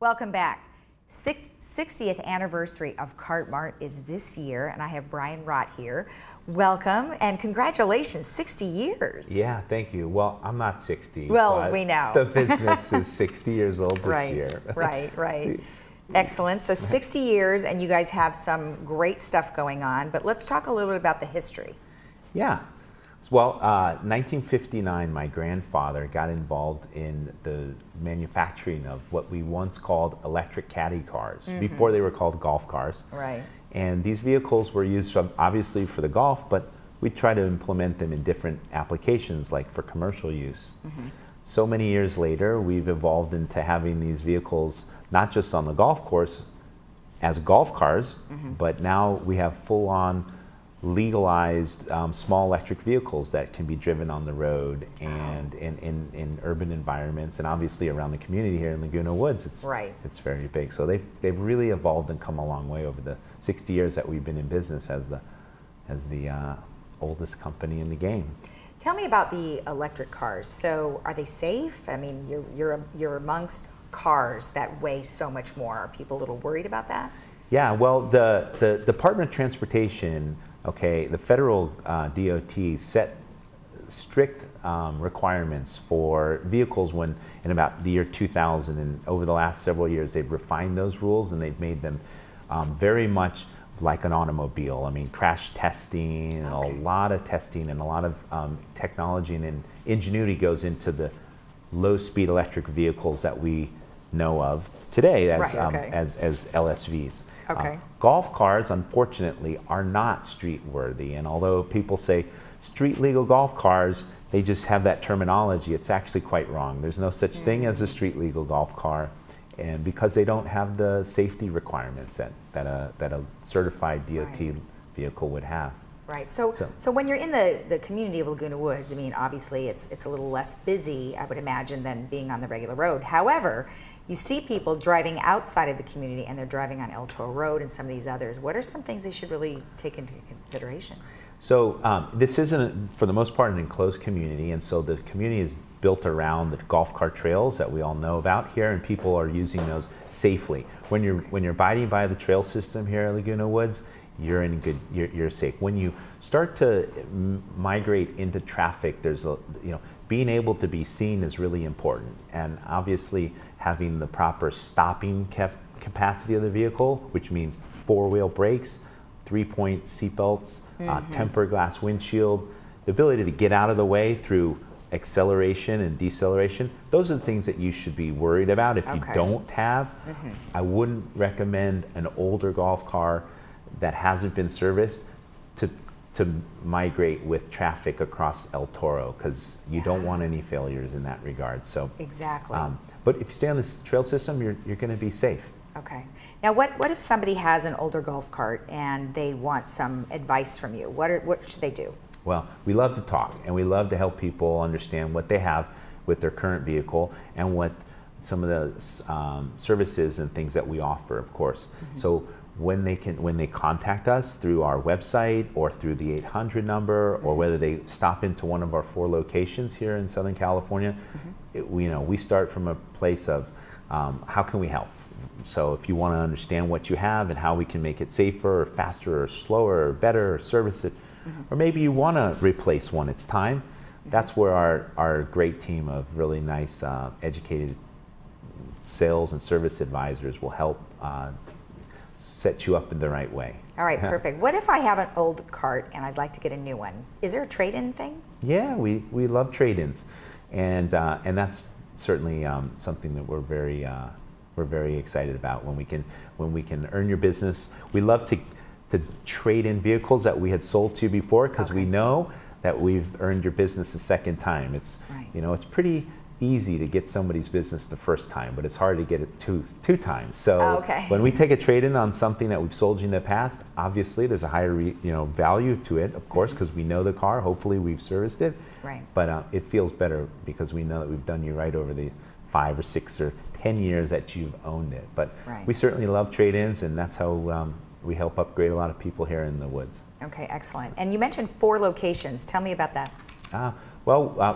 Welcome back. 60th anniversary of Cart Mart is this year, and I have Brian Rott here. Welcome and congratulations, 60 years. Yeah, thank you. Well, I'm not 60. Well, we know. The business is 60 years old this year. Right. Excellent. So 60 years, and you guys have some great stuff going on, but let's talk a little bit about the history. Yeah. Well, 1959, my grandfather got involved in the manufacturing of what we once called electric caddy cars, before they were called golf cars. Right. And these vehicles were used obviously for the golf, but we try to implement them in different applications, like for commercial use. So many years later, we've evolved into having these vehicles not just on the golf course as golf cars, but now we have full-on legalized small electric vehicles that can be driven on the road and in urban environments, and obviously around the community here in Laguna Woods. It's very big. So they've really evolved and come a long way over the 60 years that we've been in business as the oldest company in the game. Tell me about the electric cars. So are they safe? I mean, you're amongst cars that weigh so much more. Are people a little worried about that? Yeah, well, the Department of Transportation, the federal DOT set strict requirements for vehicles in about the year 2000, and over the last several years they've refined those rules and they've made them very much like an automobile. I mean, crash testing and a lot of testing and a lot of technology and ingenuity goes into the low-speed electric vehicles that we know of today as LSVs. Golf cars, unfortunately, are not street worthy, and although people say street legal golf cars, they just have that terminology. It's actually quite wrong. There's no such thing as a street legal golf car, and because they don't have the safety requirements that a certified DOT vehicle would have. Right. So when you're in the community of Laguna Woods, I mean, obviously it's a little less busy, I would imagine, than being on the regular road. However, you see people driving outside of the community, and they're driving on El Toro Road and some of these others. What are some things they should really take into consideration? So this isn't, for the most part, an enclosed community, and so the community is built around the golf cart trails that we all know about here, and people are using those safely. When you're abiding by the trail system here at Laguna Woods, you're safe. When you start to migrate into traffic, there's being able to be seen is really important, and obviously having the proper stopping capacity of the vehicle, which means four-wheel brakes, three-point seatbelts, tempered glass windshield, the ability to get out of the way through acceleration and deceleration. Those are the things that you should be worried about. If you don't have, I wouldn't recommend an older golf car that hasn't been serviced to migrate with traffic across El Toro, because you don't want any failures in that regard. So but if you stay on this trail system, you're going to be safe. Okay. Now, what if somebody has an older golf cart and they want some advice from you? What should they do? Well, we love to talk, and we love to help people understand what they have with their current vehicle and what some of the services and things that we offer, of course. So when they contact us through our website or through the 800 number, or whether they stop into one of our 4 locations here in Southern California, we start from a place of how can we help? So if you want to understand what you have and how we can make it safer or faster or slower or better or service it, or maybe you want to replace one, it's time. That's where our great team of really nice educated sales and service advisors will help set you up in the right way. All right, perfect. What if I have an old cart and I'd like to get a new one? Is there a trade-in thing? Yeah, we love trade-ins, and that's certainly something that we're very excited about when we can earn your business. We love to trade in vehicles that we had sold to you before, because we know that we've earned your business a second time. It's it's pretty easy to get somebody's business the first time, but it's hard to get it two times. So when we take a trade-in on something that we've sold you in the past, obviously there's a higher value to it, of course, because we know the car. Hopefully we've serviced it. Right. But it feels better because we know that we've done you right over the 5 or 6 or 10 years that you've owned it. But we certainly love trade-ins, and that's how we help upgrade a lot of people here in the woods. Okay, excellent. And you mentioned 4 locations. Tell me about that.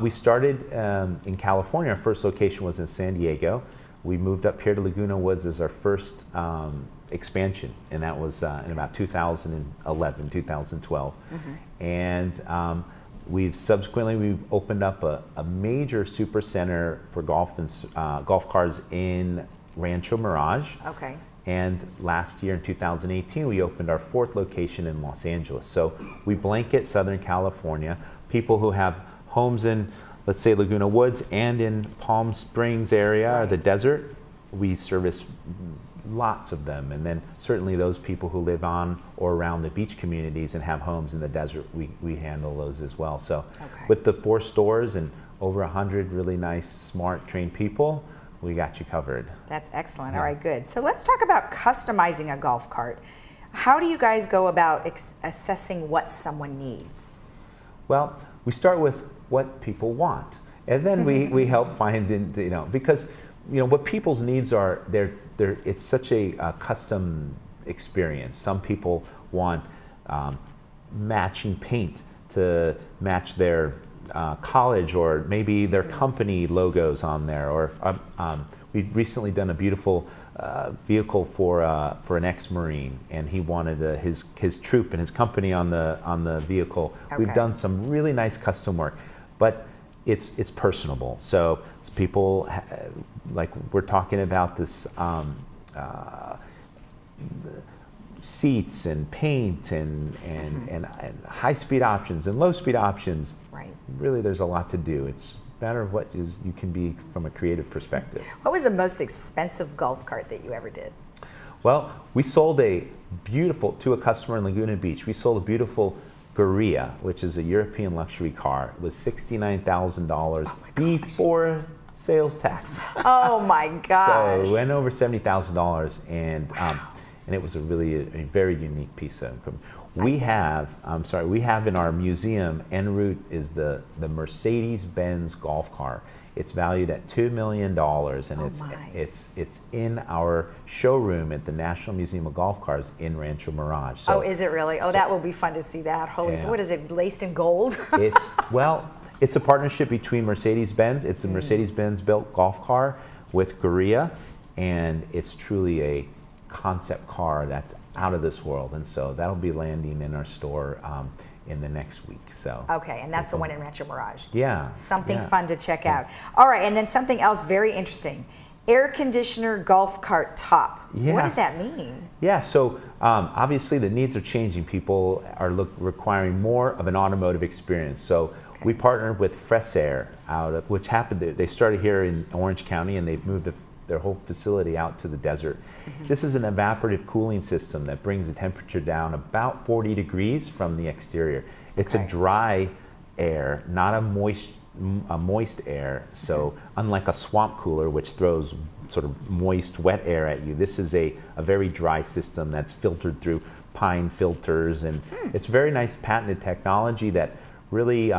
We started in California. Our first location was in San Diego. we moved up here to Laguna Woods as our first expansion, and that was in about 2011, 2012. And we've subsequently opened up a major super center for golf and golf cars in Rancho Mirage. Okay. And last year in 2018, we opened our 4th location in Los Angeles. So we blanket Southern California. People who have homes in, let's say, Laguna Woods and in Palm Springs area, or the desert, we service lots of them. And then certainly those people who live on or around the beach communities and have homes in the desert, we handle those as well. So with the 4 stores and over 100 really nice, smart, trained people, we got you covered. That's excellent. All right, good. So let's talk about customizing a golf cart. How do you guys go about assessing what someone needs? Well, we start with what people want, and then we help find, because what people's needs are. It's such a custom experience. Some people want matching paint to match their college or maybe their company logos on there, or we've recently done a beautiful vehicle for an ex-Marine, and he wanted his troop and his company on the vehicle. We've done some really nice custom work, but it's personable. So people like we're talking about this seats and paint and high-speed options and low-speed options. Right. Really, there's a lot to do. It's a matter of what you can be from a creative perspective. What was the most expensive golf cart that you ever did? Well, we sold to a customer in Laguna Beach. We sold a beautiful Gorilla, which is a European luxury car. It was $69,000 before sales tax. Oh my gosh! So it went over $70,000, and it was a very unique piece of equipment. We have in our museum en route is the Mercedes-Benz golf car. It's valued at $2 million, and it's in our showroom at the National Museum of Golf Cars in Rancho Mirage. So, is it really? Oh, that will be fun to see that. Holy, so what is it, laced in gold? It's a partnership between Mercedes-Benz. It's a Mercedes-Benz built golf car with Gorilla, and it's truly a concept car that's out of this world, and so that'll be landing in our store in the next week. So okay, and that's the one in Rancho Mirage. Yeah, something fun to check out. All right, and then something else very interesting: air conditioner golf cart top. Yeah. What does that mean? Yeah, so obviously the needs are changing. People are requiring more of an automotive experience. So we partnered with Fresair which happened. They started here in Orange County, and they've moved their whole facility out to the desert. This is an evaporative cooling system that brings the temperature down about 40 degrees from the exterior. It's a dry air, not a moist air. So unlike a swamp cooler, which throws sort of moist, wet air at you, this is a very dry system that's filtered through pine filters, and it's very nice patented technology that really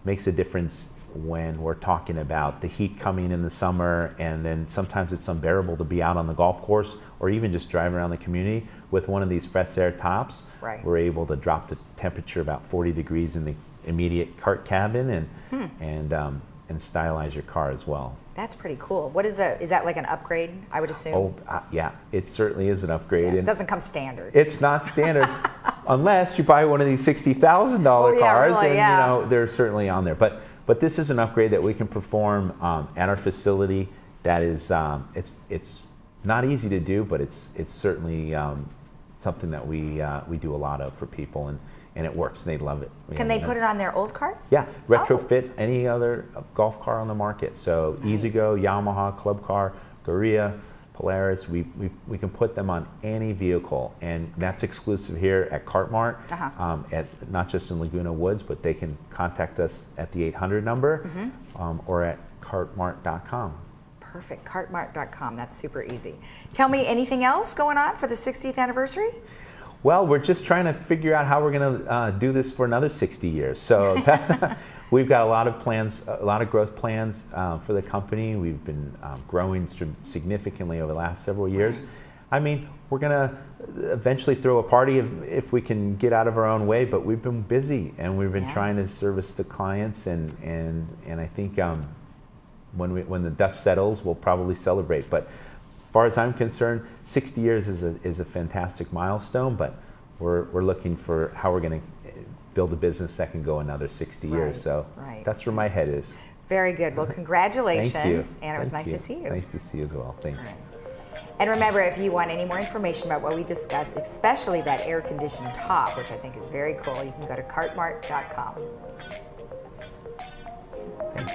makes a difference when we're talking about the heat coming in the summer, and then sometimes it's unbearable to be out on the golf course or even just driving around the community. With one of these Fresair tops, we're able to drop the temperature about 40 degrees in the immediate cart cabin and stylize your car as well. That's pretty cool. What is that? Is that like an upgrade, I would assume? Oh, yeah, it certainly is an upgrade. Yeah, it doesn't come standard. It's not standard unless you buy one of these $60,000 cars, really, and they're certainly on there. But this is an upgrade that we can perform at our facility. That is, it's not easy to do, but it's certainly something that we do a lot of for people, and it works. They love it. Can they put it on their old carts? Yeah, retrofit any other golf car on the market. So E-Z-GO, Yamaha, Club Car, Gorilla, Polaris, we can put them on any vehicle, and that's exclusive here at Cartmart, at not just in Laguna Woods, but they can contact us at the 800 number or at cartmart.com. Perfect, cartmart.com, that's super easy. Tell me, anything else going on for the 60th anniversary? Well, we're just trying to figure out how we're going to do this for another 60 years. So we've got a lot of plans, a lot of growth plans for the company. We've been growing significantly over the last several years. I mean, we're going to eventually throw a party if we can get out of our own way, but we've been busy, and we've been trying to service the clients, and I think when the dust settles, we'll probably celebrate. But as far as I'm concerned, 60 years is a fantastic milestone, but we're looking for how we're going to build a business that can go another 60 years. So that's where my head is. Very good. Well, congratulations. Thank you. And it was nice to see you. Nice to see you as well. Thanks. And remember, if you want any more information about what we discussed, especially that air-conditioned top, which I think is very cool, you can go to cartmart.com. Thanks.